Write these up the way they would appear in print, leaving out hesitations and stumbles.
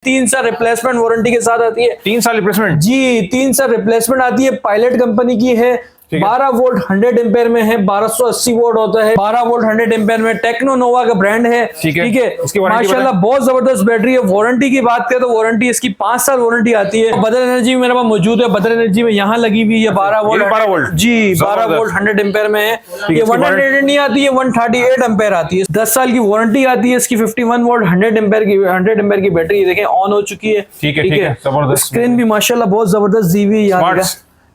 3 साल replacement warranty के साथ आती है। 3 साल रिप्लेसमेंट जी, 3 साल रिप्लेसमेंट आती है। पायलट कंपनी की है। 12 वोल्ट 100 एम्पेयर में है। 1280 वोल्ट होता है। 12 वोल्ट 100 एम्पेयर में टेक्नो नोवा का ब्रांड है। ठीक है, माशाल्लाह बहुत जबरदस्त बैटरी है। वारंटी की बात करें तो वारंटी इसकी 5 साल वारंटी आती है। बदर एनर्जी मेरे पास मौजूद है। बदर एनर्जी में यहाँ लगी हुई है 12 वोल्ट। जी, 12 वोल्ट 100 एम्पेयर में है। ये 100 नहीं आती है, 138 एम्पेयर आती है। 10 साल की वारंटी आती है इसकी। 51 वोल्ट 100 एम्पेयर की बैटरी देखें ऑन हो चुकी है। ठीक है, स्क्रीन भी माशाल्लाह बहुत जबरदस्त दी हुई है।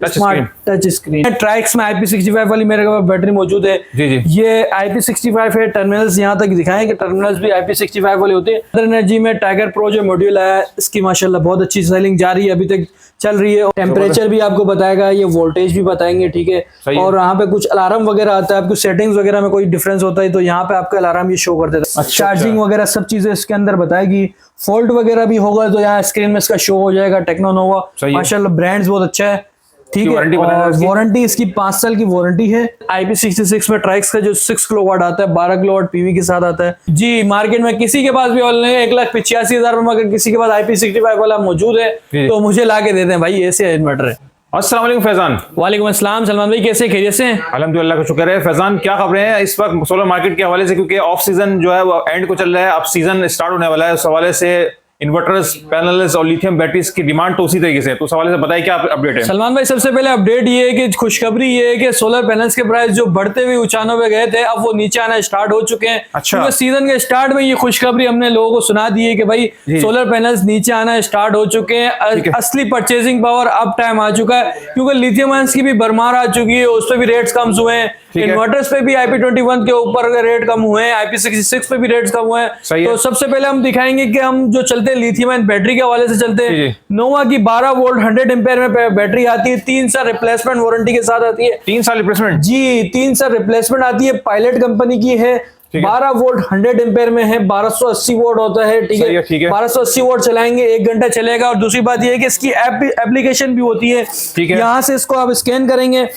Smart touch screen. ट्राइक्स में IP65 वाली मेरे पास बैटरी मौजूद है। ये IP65 है। टर्मिनल्स यहाँ तक दिखाएं कि टर्मिनल्स भी IP65 वाले होते हैं। बदर एनर्जी में टाइगर प्रो जो मॉड्यूल है इसकी माशाल्लाह बहुत अच्छी सेलिंग जा रही है, अभी तक चल रही है। टेम्परेचर भी आपको बताएगा, ये वोल्टेज भी बताएंगे। ठीक है, और यहाँ पे कुछ अलार्म वगैरह आता है। आपको सेटिंग्स वगैरह में कोई डिफरेंस होता है तो यहाँ पे आपका अलार्म ये शो कर देता है। चार्जिंग वगैरह सब चीजें इसके अंदर बताएगी। फॉल्ट वगैरह भी होगा तो यहाँ स्क्रीन में इसका शो हो जाएगा। टेक्नो नोवा माशाल्लाह ब्रांड बहुत अच्छा है। ठीक है, और वारंटी इसकी 5 साल की वारंटी है। IP66 में ट्राइक्स का जो 6 किलोवाट आता है, 12 किलोवाट पीवी के साथ आता है। जी, मार्केट में किसी के पास भी ऑनलाइन 1,85,000 में अगर किसी के पास IP65 वाला मौजूद है तो मुझे ला के दे दें भाई, ऐसे इन्वर्टर है। अस्सलाम वालेकुम फैजान। वालेकुम अस्सलाम सलमान भाई, कैसे खैरियत से हैं? अल्हम्दुलिल्लाह का शुक्र है। फैजान क्या खबरें हैं इस वक्त सोलर मार्केट के हवाले से, क्योंकि ऑफ सीजन जो है वो एंड को चल रहा है, अब सीजन स्टार्ट होने वाला है। उस हवाले से इन्वर्टर्स, पैनल्स और लिथियम बैटरीज की डिमांड तो उसी तरीके से, तो उस हवाले से बताइए क्या अपडेट है। सलमान भाई, सबसे पहले अपडेट ये है कि खुशखबरी ये है कि सोलर पैनल्स के प्राइस जो बढ़ते हुए ऊंचाइयों पे गए थे अब वो नीचे आना स्टार्ट हो चुके हैं। अच्छा, सीजन के स्टार्ट में ये खुशखबरी हमने लोगों को सुना दी है कि भाई सोलर पैनल्स नीचे आना स्टार्ट हो चुके हैं। असली परचेजिंग पावर अब टाइम आ चुका है, क्योंकि लिथियम आयंस की भी भरमार आ चुकी है, उस पर भी रेट्स कम हुए हैं। इन्वर्टर्स पे भी IP21 के ऊपर रेट कम हुए हैं, IP66 पे भी रेट्स कम हुए हैं। तो सबसे पहले हम दिखाएंगे कि हम जो चलते हैं लिथियम आयन बैटरी के हवाले से चलते हैं। नोवा की 12 वोल्ट 100 एम्पेयर में बैटरी आती है। 3 साल रिप्लेसमेंट वारंटी के साथ आती है। 3 साल रिप्लेसमेंट? जी, 3 साल रिप्लेसमेंट आती है। पायलट कंपनी की है। 12 वोल्ट 100 एम्पेयर में है। 1280 वोल्ट होता है। ठीक है, 1280 वोल्ट चलाएंगे 1 घंटा चलेगा। और दूसरी बात यह है कि इसकी एप्लीकेशन भी होती है। यहाँ से इसको आप स्कैन करेंगे,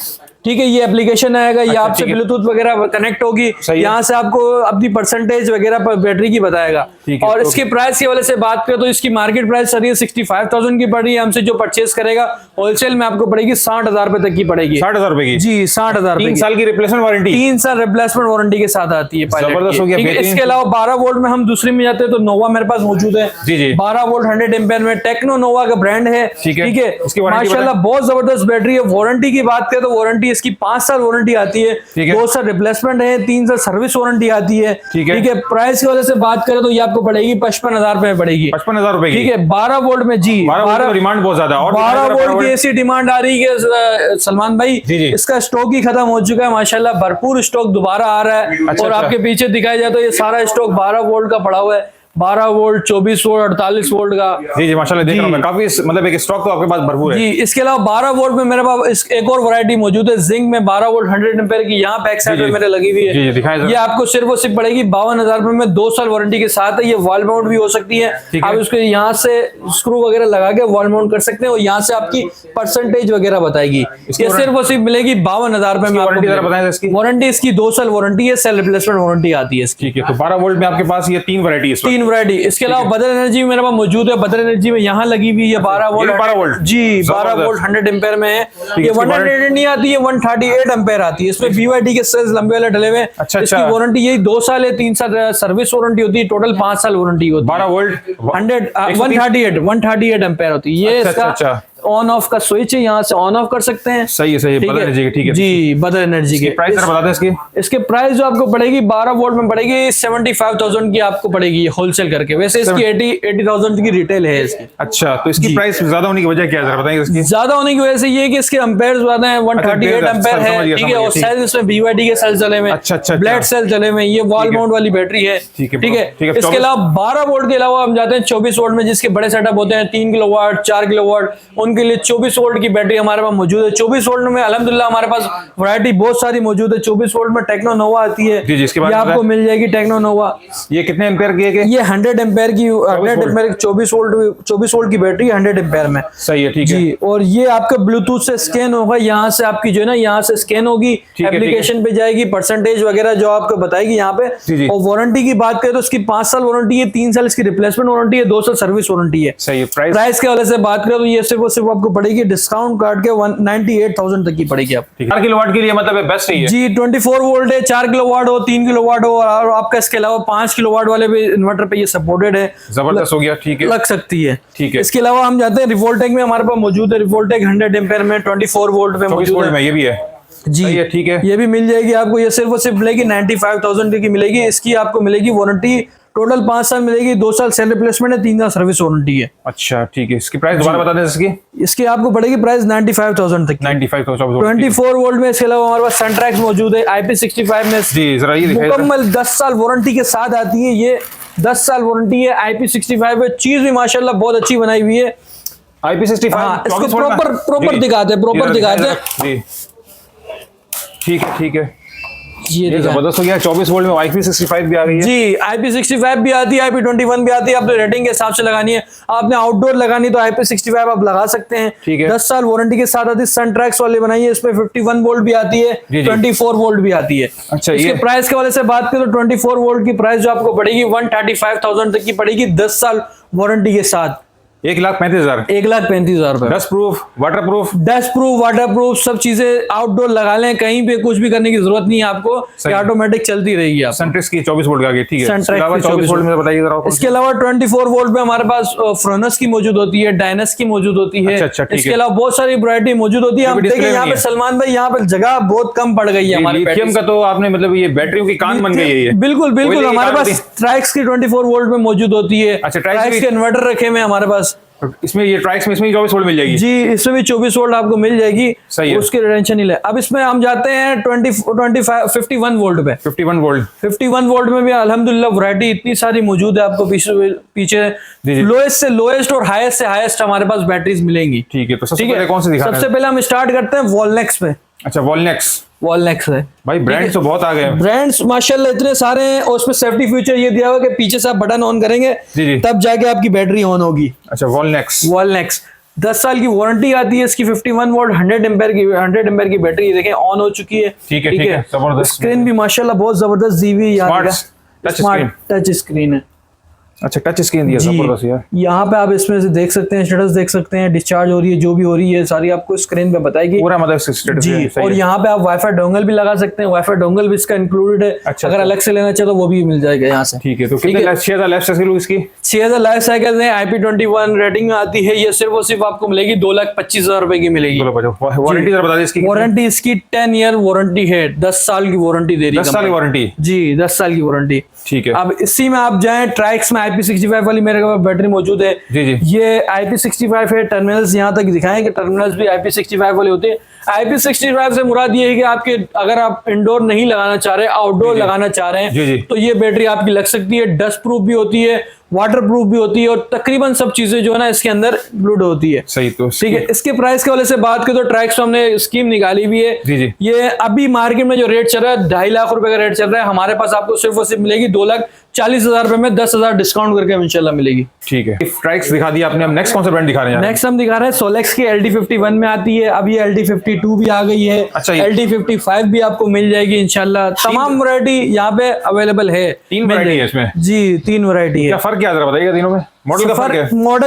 ठीक है, ये एप्लीकेशन आएगा। ये आपसे ब्लूटूथ वगैरह कनेक्ट होगी। यहाँ से आपको अपनी परसेंटेज वगैरह पर बैटरी की बताएगा। और इसके प्राइस की वजह से बात करें तो इसकी मार्केट प्राइस सर 65,000 की पड़ रही है। हमसे जो परचेज करेगा होलसेल में आपको पड़ेगी 60,000 रुपए तक की पड़ेगी। 60,000 रुपए की? जी, 60,000। 3 साल की रिप्लेसमेंट वारंटी? 3 साल रिप्लेसमेंट वारंटी के साथ आती है। जबरदस्त हो गया। इसके अलावा 12 वोल्ट में हम दूसरी में जाते हैं तो नोवा मेरे पास मौजूद है। 12 वोल्ट 100 एम्पेयर में टेक्नो नोवा का ब्रांड है। ठीक है, माशाल्लाह बहुत जबरदस्त बैटरी है। वारंटी की बात करें तो वारंटी इसकी 5 साल वारंटी आती है। 2 साल रिप्लेसमेंट है। 3 साल सर्विस वारंटी आती है। ठीक है, प्राइस की वजह से बात करें तो ये आपको पड़ेगी 55,000 रुपए पड़ेगी। 55,000 रुपए? ठीक है, 12 वोल्ट में। जी, 12 डिमांड बहुत ज्यादा, और 12 वोल्ट की ऐसी डिमांड आ रही है सलमान भाई, इसका स्टॉक ही खत्म हो चुका है। माशाल्लाह भरपूर स्टॉक दोबारा आ रहा है। और आपके पीछे दिखाया जाए तो ये सारा स्टॉक 12 वोल्ट का पड़ा हुआ है। 12 वोल्ट, 24 वोल्ट, 48 वोल्ट का। जी माशाल्लाह देख रहा हूं मैं, काफी मतलब एक स्टॉक तो आपके पास भरपूर है। जी, इसके अलावा 12 वोल्ट में मेरे पास एक और वैरायटी मौजूद है जिंक में। 12 वोल्ट 100 एम्पेयर की यहाँ बैक साइड में मेरे लगी हुई है। ये आपको सिर्फ और सिर्फ पड़ेगी 52,000 रुपए में। 2 साल वारंटी के साथ है। ये वॉल माउंट भी हो सकती है। आप उसको यहाँ से स्क्रू वगैरह लगा के वॉल माउंट कर सकते हैं और यहाँ से आपकी परसेंटेज वगैरह बताएगी। ये सिर्फ और सिर्फ मिलेगी 52,000 रुपए में। वारंटी इसकी 2 साल वारंटी है। सेल रिप्लेसमेंट वारंटी आती है इसकी। तो 12 वोल्ट में आपके पास ये 3 वैरायटी। इसके अलावा बदर एनर्जी मेरे पास मौजूद है। बदर एनर्जी में यहाँ लगी हुई है 12 वोल्ट। जी, 12 वोल्ट 100 एम्पेयर में है। ये 100 नहीं आती है, 138 एम्पेयर आती है। इसमें BYD के सेल्स लंबे वाले डले हुए। इसकी वारंटी यही 2 साल है। 3 साल सर्विस वारंटी होती है। टोटल 5 साल वारंटी होती है। 12 वोल्ट 138 एम्पेयर होती है। ये इसका ऑन ऑफ का स्विच है, यहाँ से ऑन ऑफ कर सकते हैं। सही है। बदर एनर्जी के? ठीक है जी, बदर एनर्जी के प्राइस बता दें इसकी। इसके प्राइस जो आपको पड़ेगी 12 वोल्ट में पड़ेगी 75,000 की आपको पड़ेगी होलसेल करके। वैसे इसकी 80,000 की रिटेल है इसकी। अच्छा, तो इसकी प्राइस ज्यादा होने की वजह क्या है, जरा बताएंगे इसकी? ज्यादा होने की वजह से ये कि इसके एम्पेयर ज्यादा है। 138 एम्पेयर है। ठीक है, और सेल इसमें BYD के सेल चले हुए। अच्छा, ब्लेड सेल चले हुए। ये वॉल माउंट वाली बैटरी है। ठीक है। इसके अलावा 12 वोल्ट के अलावा हम जाते हैं 24 वोल्ट में, जिसके बड़े सेटअप होते हैं 3 किलोवाट, 4 किलोवाट। उनके के लिए 24 वोल्ट की बैटरी हमारे पास मौजूद है। 24 वोल्ट में अल्हम्दुलिल्लाह हमारे पास वैरायटी बहुत सारी मौजूद है। 24 वोल्ट में टेक्नो नोवा आती है, जी, जिसके बाद ये आपको मिल जाएगी टेक्नो नोवा। ये कितने एम्पेयर की है? ये 100 एम्पेयर की 24 वोल्ट की बैटरी 100 एम्पेयर में। सही है, ठीक है जी। और ये आपका ब्लूटूथ से स्कैन होगा, यहाँ से आपकी जो है ना यहाँ से स्कैन होगी, एप्लीकेशन पे जाएगी, परसेंटेज वगैरह जो आपको बताएगी यहाँ पे। और वारंटी की बात करें तो इसकी 5 साल वारंटी है, 3 साल इसकी रिप्लेसमेंट वारंटी है, 2 साल सर्विस वारंटी है। सही है। प्राइस के हवाले से बात करें तो ये सिर्फ आपको पड़ेगी डिस्काउंट काट के 98,000 तक की पड़ेगी आपको। 4 किलोवाट के लिए मतलब बेस्ट है जी। 24 वोल्ट है, 4 किलोवाट हो, 3 किलोवाट हो, और आपका इसके अलावा 5 किलोवाट वाले भी इन्वर्टर पे ये सपोर्टेड है। जबरदस्त हो गया, ठीक है, लग सकती है, ठीक है। इसके अलावा हम जाते हैं रिवोल्टेक में, हमारे पास मौजूद है रिवोल्टेक 100 एम्पेयर में 24 वोल्ट में मौजूद है। ये भी है जी, सही है, ठीक है। ये भी मिल जाएगी आपको, ये सिर्फ और सिर्फ मिलेगी 95,000 की मिलेगी। इसकी आपको मिलेगी वारंटी टोटल 5 साल मिलेगी, 2 साल सेल रिप्लेसमेंट है, 3 साल सर्विस वारंटी है। अच्छा, ठीक है। इसकी प्राइस दोबारा बता दें। इसकी आपको पड़ेगी प्राइस 95,000 तक। 95,000 24 वोल्ट में। इसके अलावा हमारे पास सनट्रैक्स मौजूद है IP65 में। जी, जरा ये दिखाइए। मुकम्मल 10 साल वारंटी के साथ आती है, ये 10 साल वारंटी है। IP65 है, चीज भी माशाल्लाह बहुत अच्छी बनाई हुई है। IP65 इसको प्रॉपर दिखाते हैं जी, ठीक है, ठीक है। ये जबरदस्त हो गया। 24 वोल्ट में IP65 भी आ गई है जी। IP65 भी आती है, IP21 भी आती है। आपने रेटिंग के हिसाब से लगानी है, आपने आउटडोर लगानी तो IP65 आप लगा सकते हैं। ठीक है। 10 साल वारंटी के साथ आती है। सनट्रैक्स वाली बनाई है, इसमें 51 वोल्ट भी आती है, 24 वोल्ट भी आती है। अच्छा, इसके प्राइस के वाले से बात करें तो 24 वोल्ट की प्राइस जो आपको पड़ेगी 135,000 तक की पड़ेगी, 10 साल वारंटी के साथ। 1,35,000। 1,35,000 रुपए। Dust proof, water proof, water proof सब चीजें आउटडोर लगा लें, कहीं पे कुछ भी करने की जरूरत नहीं है आपको, ये ऑटोमेटिक चलती रहेगी। आप सनट्रैक्स की 24 वोल्ट का गई, ठीक है। सनट्रैक्स 24 वोल्ट में बताइए जरा। इसके अलावा 24 वोल्ट में हमारे पास फ्रोनस की मौजूद होती है, डायनस की मौजूद होती है। अच्छा, इसके अलावा बहुत सारी वैरायटी मौजूद होती है। हम देखें यहाँ पे सलमान भाई, यहाँ पे जगह बहुत कम पड़ गई है हमारे लिथियम का, तो आपने मतलब ये बैटरियों की कान बन गई है ये। बिल्कुल बिल्कुल। हमारे पास ट्राइक्स की 24 वोल्ट में मौजूद होती है। अच्छा, ट्राइक्स के इन्वर्टर रखे हुए हमारे पास। इसमें ये ट्राइक्स में इसमें 24 वोल्ट मिल जाएगी जी, इसमें भी 24 वोल्ट आपको मिल जाएगी। सही है, उसकी टेंशन नहीं ले। अब इसमें हम जाते हैं 51 वोल्ट पे। 51 वोल्ट में भी अल्हम्दुलिल्लाह वैरायटी इतनी सारी मौजूद है, आपको पीछे लोएस्ट से लोएस्ट और हाईएस्ट से हाईएस्ट हमारे पास बैटरीज मिलेंगी। ठीक है। तो सबसे पहले कौन सी दिखा रहे हैं? सबसे पहले हम स्टार्ट करते हैं वॉलनेक्स पे। अच्छा, वॉलनेक्स है भाई। ब्रांड्स तो बहुत आ गए हैं, ब्रांड्स माशाल्लाह इतने सारे हैं। और उसमें सेफ्टी फीचर ये दिया हुआ है कि पीछे से आप बटन ऑन करेंगे तब जाके आपकी बैटरी ऑन होगी। अच्छा, वॉलनेक्स 10 साल की वारंटी आती है इसकी। 51 वोल्ट 100 एम्पेयर की बैटरी देखें ऑन हो चुकी है। ठीक है। जबरदस्त। स्क्रीन भी माशाल्लाह बहुत जबरदस्त दी हुई है, स्मार्ट टच स्क्रीन है। अच्छा, टच स्क्रीन दिया, जबरदस्त यार। यहाँ पे आप इसमें से देख सकते हैं, स्टेटस देख सकते हैं, डिस्चार्ज हो रही है, जो भी हो रही है सारी आपको स्क्रीन पे बताएगी पूरा, मतलब स्टेटस जी। और यहाँ पे आप वाईफाई डोंगल भी लगा सकते हैं, वाईफाई डोंगल भी इसका इंक्लूडेड है। अच्छा, अगर अलग से लेना चाहे तो वो भी मिल जाएगा यहाँ से। ठीक है। तो कितने 6,000 लाइफ साइकिल इसकी? 6,000 लाइफ साइकिल है, IP21 रेटिंग में आती है। ये सिर्फ और सिर्फ आपको मिलेगी 2,25,000 रुपए की मिलेगी। वारंटी बता दें इसकी। वारंटी इसकी 10 ईयर वारंटी है, 10 साल की वारंटी दे रही है। 10 साल की वारंटी जी, 10 साल की वारंटी। ठीक है। अब इसी में आप जाएं ट्राइक्स में IP65 वाली मेरे पास बैटरी मौजूद है। जी। ये IP65 है। टर्मिनल्स यहाँ तक दिखाएं कि टर्मिनल्स भी IP65 वाले होते हैं। IP65 से मुराद ये है कि आपके अगर आप इंडोर नहीं लगाना चाह रहे, आउटडोर लगाना चाह रहे हैं, तो ये बैटरी आपकी लग सकती है। डस्ट प्रूफ भी होती है, वाटर प्रूफ भी होती है, और तकरीबन सब चीजें जो है ना इसके अंदर इंक्लूड होती है। सही। तो ठीक है। इसके प्राइस के वाले से बात करें तो ट्रैक्स हमने स्कीम निकाली हुई है। जी। ये अभी मार्केट में जो रेट चल रहा है 2.5 लाख रुपए का रेट चल रहा है, हमारे पास आपको सिर्फ और सिर्फ मिलेगी 2,40,000 रुपए में, 10,000 डिस्काउंट करके इंशाल्लाह मिलेगी। ठीक है। ट्रैक्स दिखा दिया आपने, अब नेक्स्ट कौन सा ब्रांड दिखा रहे हैं? नेक्स्ट हम दिखा रहे हैं सोलेक्स की LD51 में आती है। अब ये LD52 भी आ गई है। अच्छा, LD55 भी आपको मिल जाएगी इंशाल्लाह। तमाम वैरायटी यहाँ पे अवेलेबल है। 3 वैरायटी है इसमें? जी, 3 वैरायटी है। क्या फर्क क्या जरा बताइएगा तीनों में? मॉडल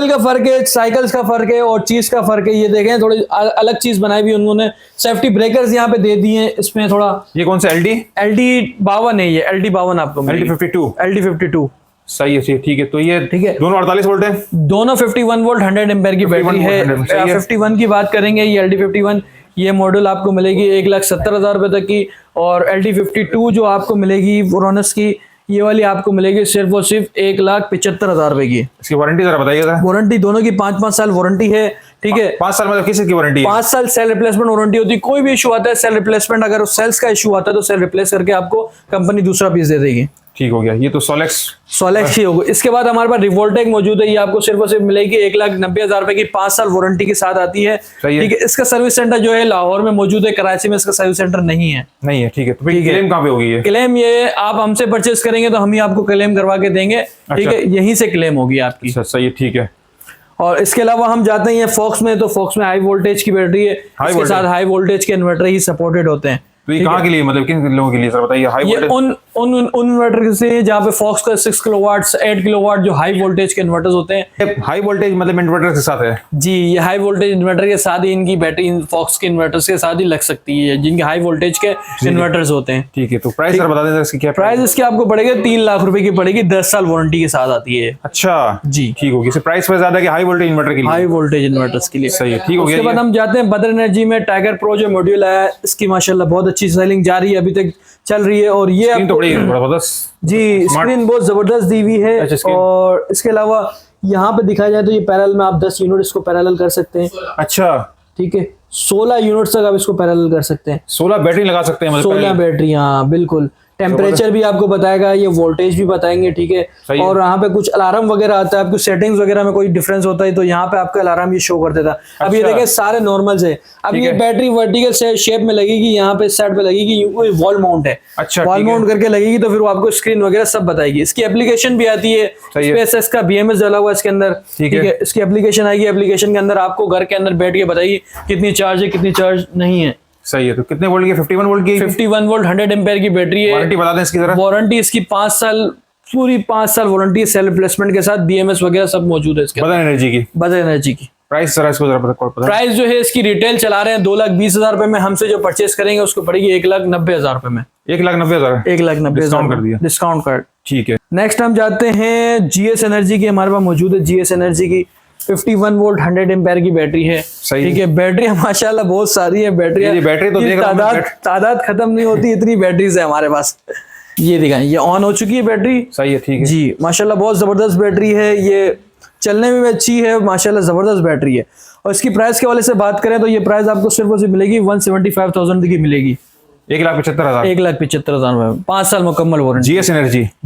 का फर्क है, साइकिल्स का फर्क है और चीज का फर्क है। ये देखें थोड़ी अलग चीज बनाई हुई उन्होंने, सेफ्टी ब्रेकर्स यहाँ पे दे दिए हैं इसमें थोड़ा। ये कौन सा LD52 है, ये LD52 आपको LD52 सही है। ठीक है। तो ये ठीक है, दोनों 48 वोल्ट है, दोनों 51 वोल्ट 100 एम्पेयर की बैटरी है। 51 की बात करेंगे, ये LD51 ये मॉडल आपको मिलेगी 1,70,000 रुपए तक की। और LD52 जो आपको मिलेगी फ्रोनस की, ये वाली आपको मिलेगी सिर्फ और सिर्फ 1,75,000 रुपए की। इसकी वारंटी जरा बताइएगा। वारंटी दोनों की 5-5 साल वारंटी है। ठीक है। 5 साल मतलब किस की वारंटी है? 5 साल सेल रिप्लेसमेंट वारंटी होती है। कोई भी इशू आता है सेल रिप्लेसमेंट, अगर सेल्स का इशू आता है तो सेल रिप्लेस करके आपको कंपनी दूसरा पीस दे देगी। ठीक हो गया। ये तो सोलेक्स ही होगा। इसके बाद हमारे पास रिवोल्टेक मौजूद है, ये आपको सिर्फ और सिर्फ मिलेगी 1,90,000 रुपए की, 5 साल वारंटी के साथ आती है। ठीक है। इसका सर्विस सेंटर जो है लाहौर में मौजूद है, कराची में इसका सर्विस सेंटर नहीं है। ठीक है। तो फिर क्लेम कहाँ पे होगी ये? क्लेम ये आप हमसे परचेस करेंगे तो हम ही आपको क्लेम करवा के देंगे। ठीक है, यहीं से क्लेम होगी आपकी। सही है, ठीक है। और इसके अलावा हम जाते हैं फोक्स में, तो फोक्स में हाई वोल्टेज की बैटरी है, इसके साथ हाई वोल्टेज के इन्वर्टर ही सपोर्टेड होते हैं। तो ये कहाँ के लिए, मतलब किन लोगों के लिए सर बताइए? हाई वोल्टेज उन इन्वर्टर से जहाँ पे फॉक्स का 6 किलोवाट 8 किलोवाट जो हाई वोल्टेज के इन्वर्टर्स होते हैं। हाई वोल्टेज मतलब इन्वर्टर के साथ है जी, ये हाई वोल्टेज इन्वर्टर के साथ ही इनकी बैटरी फॉक्स के इन्वर्टर्स के साथ ही लग सकती है, जिनके हाई वोल्टेज के इन्वर्टर्स होते हैं। ठीक है। तो प्राइस सर बता दें इसकी क्या प्राइस? इसकी आपको पड़ेगा 3 लाख रुपए की पड़ेगी, 10 साल वारंटी के साथ आती है। अच्छा जी, ठीक होगी। प्राइस में ज्यादा कि हाई वोल्टेज इन्वर्टर के लिए? हाई वोल्टेज इन्वर्टर्स के लिए। सही है, ठीक हो गया। उसके बाद हम जाते हैं बदर एनर्जी में। टाइगर प्रो जो मॉड्यूल है, इसकी माशाल्लाह बहुत अच्छी सेलिंग जा रही है, अभी तक चल रही है। और ये तो बड़ी जबरदस्त जी, स्क्रीन बहुत जबरदस्त दी हुई है। और इसके अलावा यहाँ पे दिखाया जाए तो ये पैरेलल में आप 10 यूनिट इसको पैरेलल कर सकते हैं। अच्छा, ठीक है। 16 यूनिट तक आप इसको पैरेलल कर सकते हैं। 16 बैटरी लगा सकते हैं, मतलब 16 बैटरी, हाँ बिल्कुल। टेम्परेचर भी आपको बताएगा, ये वोल्टेज भी बताएंगे। ठीक है। और यहाँ पे कुछ अलार्म वगैरह आता है, आपको सेटिंग्स वगैरह में कोई डिफरेंस होता है तो यहाँ पे आपका अलार्म ये शो कर देता है। अब ये देखें सारे नॉर्मल से। अब ये बैटरी वर्टिकल शेप में लगेगी, यहाँ पे साइड पे लगेगी, वॉल माउंट है। अच्छा, वॉल माउंट करके लगेगी तो फिर वो आपको स्क्रीन वगैरह सब बताएगी। इसकी एप्लीकेशन भी आती है, स्पेसएक्स का BMS डाला हुआ इसके अंदर। ठीक है। इसकी एप्लीकेशन आएगी, एप्लीकेशन के अंदर आपको घर के अंदर बैठ के बताएगी कितनी चार्ज है, कितनी चार्ज नहीं है। सही है। तो कितने वोल्ट की? 51 वोल्ट की? 51 वोल्ट 100 एम्पेयर की बैटरी है। वारंटी बता दें इसकी जरा। वारंटी इसकी 5 साल, पूरी 5 साल वारंटी है, सेल्फ रिप्लेसमेंट के साथ। BMS वगैरह सब मौजूद है इसके। बदर एनर्जी की? बदर एनर्जी की। प्राइस जरा इसको जरा पता। प्राइस जो है इसकी रिटेल चला रहे हैं 2,20,000 रुपए में, हमसे जो परचेस करेंगे उसको पड़ेगी 1,90,000 रुपए में। 1,90,000? 1,90,000 कर दिया, डिस्काउंट कार्ड। ठीक है। नेक्स्ट हम जाते हैं GS एनर्जी की। हमारे पास मौजूद है GS एनर्जी की 51 वोल्ट 100 एम्पेयर की बैटरी है। ठीक है। बैटरी माशाल्लाह बहुत सारी है। बैटरी तो तादाद खत्म नहीं होती, इतनी बैटरीज है हमारे पास। ये दिखाएं, ये ऑन हो चुकी है बैटरी। सही है, ठीक है जी, माशाल्लाह बहुत जबरदस्त बैटरी है, ये चलने में भी अच्छी है, माशाल्लाह जबरदस्त बैटरी है। और इसकी प्राइस के वाले से बात करें तो ये प्राइस आपको सिर्फ और सिर्फ मिलेगी 175,000 की मिलेगी। 1,75,000? 1,75,000 में 5 साल मुकम्मल वारंटी।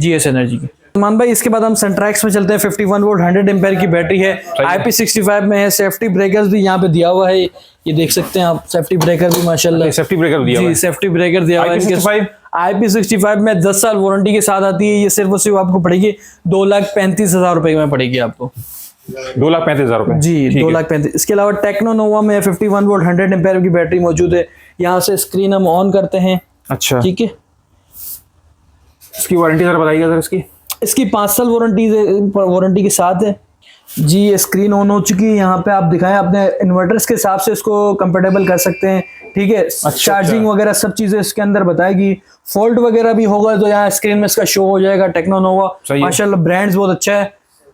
GS एनर्जी की। मान भाई इसके बाद हम सनट्रैक्स में चलते हैं। 51 वोल्ट 100 एम्पेयर की बैटरी है, IP65 में है। सेफ्टी ब्रेकर्स भी यहाँ पे दिया हुआ है, ये देख सकते हैं आप। सेफ्टी ब्रेकर भी माशाल्लाह, सेफ्टी ब्रेकर दिया हुआ है। सेफ्टी ब्रेकर दिया हुआ है। IP65 में 10 साल वारंटी के साथ आती है। ये सिर्फ और सिर्फ आपको पड़ेगी 2,35,000 रुपए में पड़ेगी आपको। 2,35,000 रुपए? जी, 2,35,000। इसके अलावा टेक्नो नोवा में 51 वोल्ट 100 एम्पेयर की बैटरी मौजूद है। यहाँ से स्क्रीन हम ऑन करते हैं। अच्छा, ठीक है। इसकी वारंटी जरा बताइएगा सर। इसकी 5 साल वारंटी के साथ है जी। ये स्क्रीन ऑन हो चुकी है, यहाँ पे आप दिखाएं अपने इन्वर्टर्स के हिसाब से इसको कंपेटेबल कर सकते हैं। ठीक है। चार्जिंग वगैरह सब चीजें इसके अंदर बताएगी। फॉल्ट वगैरह भी होगा तो यहाँ स्क्रीन में इसका शो हो जाएगा। टेक्नो नोवा माशाल्लाह ब्रांड्स बहुत अच्छा है।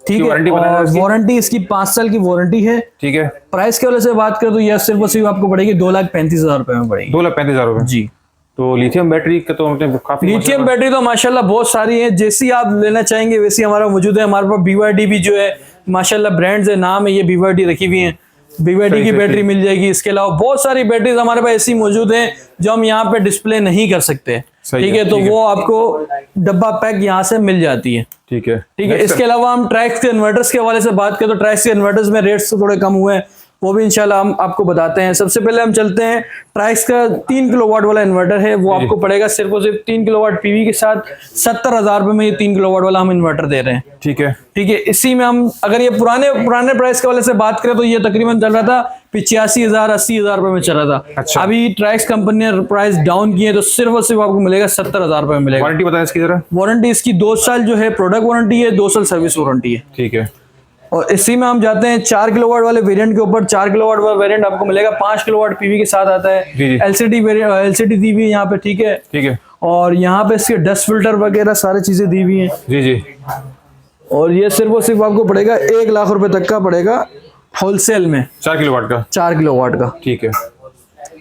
ठीक है। और वारंटी इसकी 5 साल की वारंटी है। ठीक है। प्राइस के वजह से बात करें तो यह सिर्फ और सिर्फ आपको पड़ेगी 2,35,000 रुपए में पड़ेगी। 2,35,000 रुपए जी। तो लिथियम बैटरी का तो काफी, लिथियम बैटरी तो माशाल्लाह बहुत सारी है, जैसी आप लेना चाहेंगे वैसी हमारा मौजूद है। हमारे पास BYD भी जो है माशाल्लाह ब्रांड्स है, नाम है, ये BYD रखी हुई है। BYD की बैटरी मिल जाएगी। इसके अलावा बहुत सारी बैटरीज हमारे पास ऐसी मौजूद हैं जो हम यहाँ पे डिस्प्ले नहीं कर सकते। ठीक है। तो वो आपको डब्बा पैक यहाँ से मिल जाती है। ठीक है। ठीक है। इसके अलावा हम ट्रैक्स के इन्वर्टर्स के हवाले से बात करें तो ट्रैक्स के इन्वर्टर्स में रेट्स थोड़े कम हुए हैं, वो भी इंशाल्लाह हम आपको बताते हैं। सबसे पहले हम चलते हैं, ट्राइक्स का 3 किलोवाट वाला इन्वर्टर है, वो आपको पड़ेगा सिर्फ और सिर्फ 3 किलोवाट PV के साथ 70,000 रुपए में ये 3 किलोवाट वाला हम इन्वर्टर दे रहे हैं। ठीक है। ठीक है। इसी में हम अगर ये पुराने प्राइस के वाले से बात करें तो ये तकरीबन चल रहा था 85,000 80,000 रुपए में चल रहा था। अच्छा। अभी ट्राइक्स कंपनी ने प्राइस डाउन किए तो सिर्फ और सिर्फ आपको मिलेगा 70,000 रुपए में मिलेगा। वारंटी बताएं इसकी जरा। वारंटी इसकी 2 साल जो है प्रोडक्ट वारंटी है, 2 साल सर्विस वारंटी है। ठीक है। और इसी में हम जाते हैं 4 किलोवाट वाले वेरिएंट के ऊपर। 4 किलोवाट वाला वेरिएंट आपको मिलेगा 5 किलोवाट PV के साथ आता है। LCD दी हुई है यहाँ पे। ठीक है। ठीक है। और यहाँ पे इसके डस्ट फिल्टर वगैरह सारी चीजें दी हुई हैं। जी। और ये सिर्फ और सिर्फ आपको पड़ेगा 1 लाख रुपए तक का पड़ेगा होलसेल में। 4 किलोवाट का? 4 किलोवाट का। ठीक है।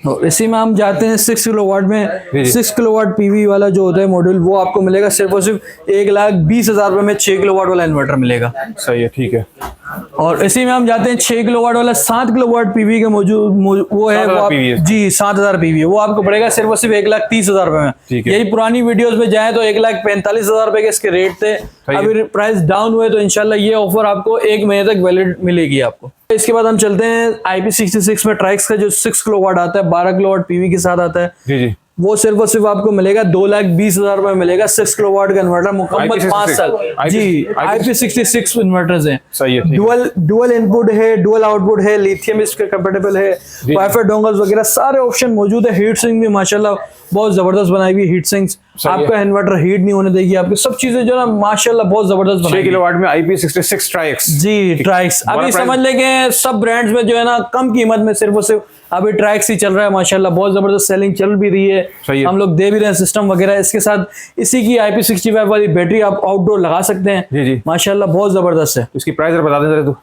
और इसी में हम जाते हैं 6 किलोवाट में। 6 किलोवाट पीवी वाला जो होता है मॉड्यूल, वो आपको मिलेगा सिर्फ और सिर्फ 1,20,000 रुपए में 6 किलोवाट वाला इन्वर्टर मिलेगा। सही है, ठीक है। और इसी में हम जाते हैं 6 किलोवाट वाला 7 किलोवाट पीवी का मौजूद वो है, वो आप, जी 7,000 पीवी है, वो आपको पड़ेगा सिर्फ और सिर्फ 1,30,000 रुपए में। यही पुरानी वीडियोस में जाए तो 1,45,000 रुपए के इसके रेट थे। अभी प्राइस डाउन हुए तो इंशाल्लाह ये ऑफर आपको 1 महीने तक वैलिड मिलेगी आपको। इसके बाद हम चलते हैं IP66 में ट्राइक्स का जो 6 किलोवाट आता है, 12 किलोवाट पीवी के साथ आता है। जी जी। वो सिर्फ और सिर्फ आपको मिलेगा 2,20,000 रुपए मिलेगा। 6 किलोवाट का इन्वर्टर मुकम्मल 5 साल। जी IP66 इन्वर्टर्स हैं। सही है। डुअल इनपुट है, डुअल आउटपुट है, लिथियम इसके कंपेटेबल है, वाईफाई डोंगल्स वगैरह सारे ऑप्शन मौजूद है। हीट सिंक भी माशाल्लाह बहुत जबरदस्त बनाई हुई हीट सिंक्स, आपका इन्वर्टर हीट नहीं होने देगी। आपकी सब चीजें जो ना माशाल्लाह बहुत जबरदस्त बनाई। 6 किलोवाट में IP66 ट्राइक्स। जी ट्राइक्स अभी समझ लेंगे सब ब्रांड्स में जो है ना कम कीमत में सिर्फ और सिर्फ अभी ट्राइक्स ही चल रहा है माशाल्लाह, बहुत जबरदस्त सेलिंग चल भी रही है। हम लोग दे भी रहे हैं सिस्टम वगैरह। इसके साथ इसी की IP65 वाली बैटरी आप आउटडोर लगा सकते हैं। जी जी। माशाल्लाह बहुत जबरदस्त है। इसकी प्राइस बता दें जरा तू।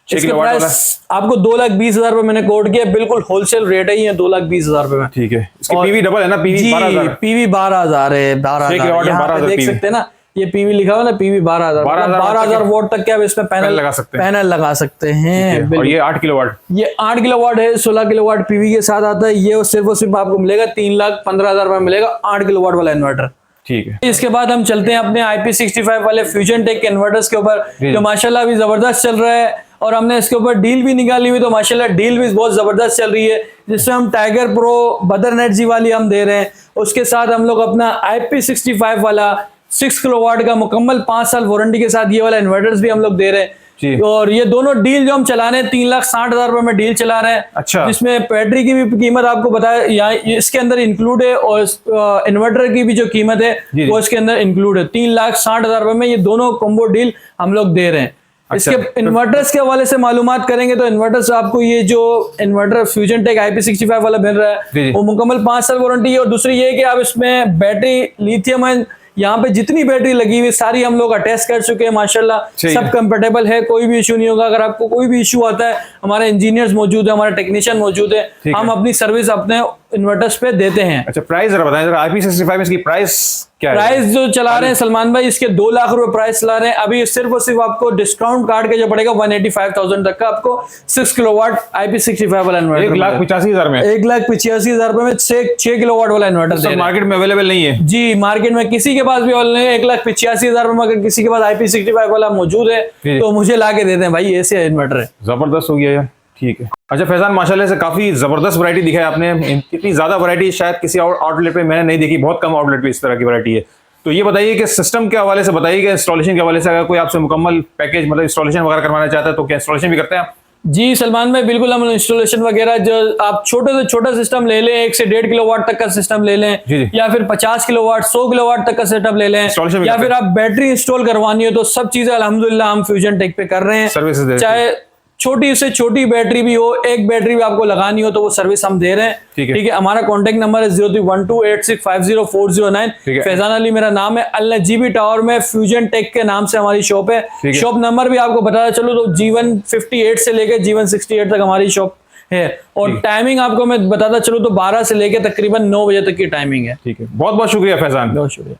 इसका प्राइस आपको 2,20,000 रुपए मैंने कोट किया, बिल्कुल होलसेल रेट है ये 2,20,000 रुपए में। ठीक है। इसकी पीवी डबल है ना, पीवी 12,000। पीवी 12,000 है, 12,000 यहाँ पे देख सकते हैं ना, ये पीवी लिखा हुआ ना, पीवी 12,000 वोट तक के आप इसमें पैनल लगा सकते हैं। और ये 8 किलोवाट, ये 8 किलोवाट है, 16 किलोवाट पीवी के साथ आता है। ये सिर्फ और सिर्फ आपको मिलेगा 3,15,000 रुपए मिलेगा 8 किलोवाट वाला इन्वर्टर। ठीक है। इसके बाद हम चलते हैं अपने IP65 वाले फ्यूजन टेक के इन्वर्टर्स के ऊपर, जो माशाल्लाह अभी जबरदस्त चल रहा है। और हमने इसके ऊपर डील भी निकाली हुई, तो माशाल्लाह डील भी बहुत जबरदस्त चल रही है, जिसमें हम टाइगर प्रो बदर एनर्जी वाली हम दे रहे हैं। उसके साथ हम लोग अपना IP65 वाला 6 किलोवाट का मुकम्मल 5 साल वारंटी के साथ ये वाला इन्वर्टर्स भी हम लोग दे रहे हैं। और ये दोनों डील जो हम चला रहे हैं 3,60,000 रुपए में डील चला रहे हैं। अच्छा। जिसमें बैटरी की भी कीमत आपको बताया यहाँ इसके अंदर इंक्लूड है, और इन्वर्टर की भी जो कीमत है वो इसके अंदर इंक्लूड है। 3,60,000 रुपए में ये दोनों कॉम्बो डील हम लोग दे रहे हैं। इसके इन्वर्टर्स के हवाले से मालूमात करेंगे तो इन्वर्टर्स आपको ये जो इन्वर्टर फ्यूजन टेक IP65 वाला मिल रहा है वो मुकम्मल 5 साल वारंटी है। और दूसरी ये कि आप इसमें बैटरी लिथियम है, यहाँ पे जितनी बैटरी लगी हुई सारी हम लोग अटैच कर चुके हैं माशाल्लाह, सब कंफर्टेबल है, कोई भी इशू नहीं होगा। अगर आपको कोई भी इशू आता है हमारे इंजीनियर्स मौजूद है, हमारे टेक्नीशियन मौजूद है, हम अपनी सर्विस अपने इन्वर्टर्स पे देते हैं। अच्छा, प्राइस जरा बताएं जरा, IP65 में इसकी प्राइस क्या है? प्राइस जो चला रहे हैं सलमान भाई, इसके 2 लाख रुपए प्राइस चला रहे हैं अभी। सिर्फ और सिर्फ आपको डिस्काउंट कार्ड के जो पड़ेगा 185,000 तक का आपको 6 किलोवाट IP65 वाला इन्वर्टर 1,85,000 में, 1,85,000 रुपए में 6 किलोवाट वाला इन्वर्टर दे रहे हैं। मार्केट में अवेलेबल नहीं है। जी मार्केट में किसी के पास भी अवेलेबल नहीं है। 1,85,000 रुपए में अगर किसी के पास IP65 वाला मौजूद है तो मुझे ला के देते हैं भाई, ऐसे इन्वर्टर है। जबरदस्त हो गया यार। ठीक है। अच्छा फैजान, माशाल्लाह से काफी जबरदस्त वैरायटी दिखाई आपने। इतनी ज्यादा वैरायटी शायद किसी और आउटलेट पे मैंने नहीं देखी, बहुत कम आउटलेट पे इस तरह की वैरायटी है। तो ये बताइए कि सिस्टम के हवाले से बताइए कि इंस्टॉलेशन के हवाले से अगर कोई आपसे मुकम्मल पैकेज मतलब इंस्टॉलेशन वगैरह करवाना चाहता है तो क्या इंस्टॉलेशन भी करते हैं आप? जी सलमान भाई बिल्कुल, हम इंस्टॉलेशन वगैरह जो आप छोटे से छोटा सिस्टम ले लें, 1 से 1.5 किलोवाट तक का सिस्टम ले लें, या फिर 50 किलोवाट 100 किलोवाट तक का सेटअप ले लें, या फिर आप बैटरी इंस्टॉल करवानी हो, तो सब चीजें अल्हम्दुलिल्लाह हम फ्यूजन टेक पे कर रहे हैं। सर्विसेज चाहे छोटी से छोटी बैटरी भी हो, एक बैटरी भी आपको लगानी हो तो वो सर्विस हम दे रहे हैं। ठीक है। हमारा कॉन्टेक्ट नंबर है 031286504009। फैजान अली मेरा नाम है। अल नजीबी टावर में फ्यूजन टेक के नाम से हमारी शॉप है। शॉप नंबर भी आपको बताता चलो तो G158 से लेकर G168 तक हमारी शॉप है। और टाइमिंग आपको मैं बताता चलूँ तो 12 से लेकर तकरीबन 9 बजे तक की टाइमिंग है। ठीक है, बहुत बहुत शुक्रिया फैजान। बहुत शुक्रिया।